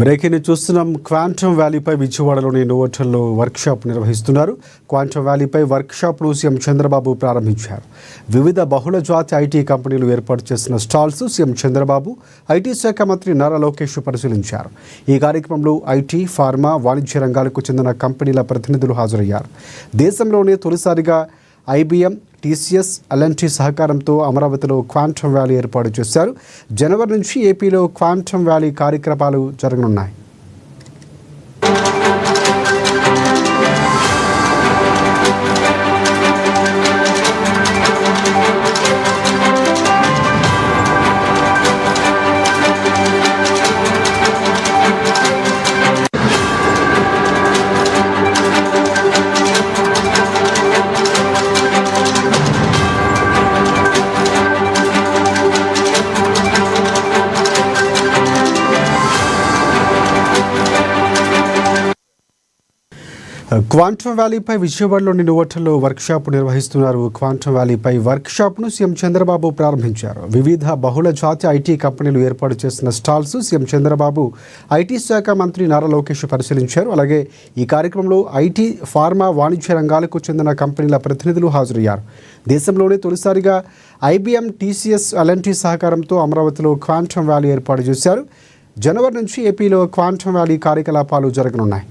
Breaking చూస్తున్నాం. Quantum వ్యాలీపై విజయవాడలోని నోవోటల్లో workshop నిర్వహిస్తున్నారు. క్వాంటమ్ వ్యాలీపై వర్క్షాప్ను సీఎం చంద్రబాబు ప్రారంభించారు. వివిధ బహుళజాతి ఐటీ కంపెనీలు ఏర్పాటు చేసిన స్టాల్స్ సీఎం చంద్రబాబు, ఐటీ శాఖ మంత్రి నారా లోకేష్ పరిశీలించారు. ఈ కార్యక్రమంలో ఐటీ, ఫార్మా, వాణిజ్య రంగాలకు చెందిన కంపెనీల ప్రతినిధులు హాజరయ్యారు. దేశంలోనే తొలిసారిగా IBM, TCS, L&T సహకారంతో అమరావతిలో క్వాంటమ్ వ్యాలీ ఏర్పాటు చేశారు. జనవరి నుంచి ఏపీలో క్వాంటమ్ వ్యాలీ కార్యక్రమాలు జరగనున్నాయి. క్వాంటమ్ వ్యాలీపై విజయవాడలోని నోవోటల్లో వర్క్షాప్ నిర్వహిస్తున్నారు. క్వాంటమ్ వ్యాలీపై వర్క్షాప్ను సీఎం చంద్రబాబు ప్రారంభించారు. వివిధ బహుళజాతి ఐటీ కంపెనీలు ఏర్పాటు చేసిన స్టాల్స్ సీఎం చంద్రబాబు, ఐటీ శాఖ మంత్రి నారా లోకేష్ పరిశీలించారు. అలాగే ఈ కార్యక్రమంలో ఐటీ, ఫార్మా, వాణిజ్య రంగాలకు చెందిన కంపెనీల ప్రతినిధులు హాజరయ్యారు. దేశంలోనే తొలిసారిగా IBM, TCS, L&T సహకారంతో అమరావతిలో క్వాంటమ్ వ్యాలీ ఏర్పాటు చేశారు. జనవరి నుంచి ఏపీలో క్వాంటమ్ వ్యాలీ కార్యకలాపాలు జరగనున్నాయి.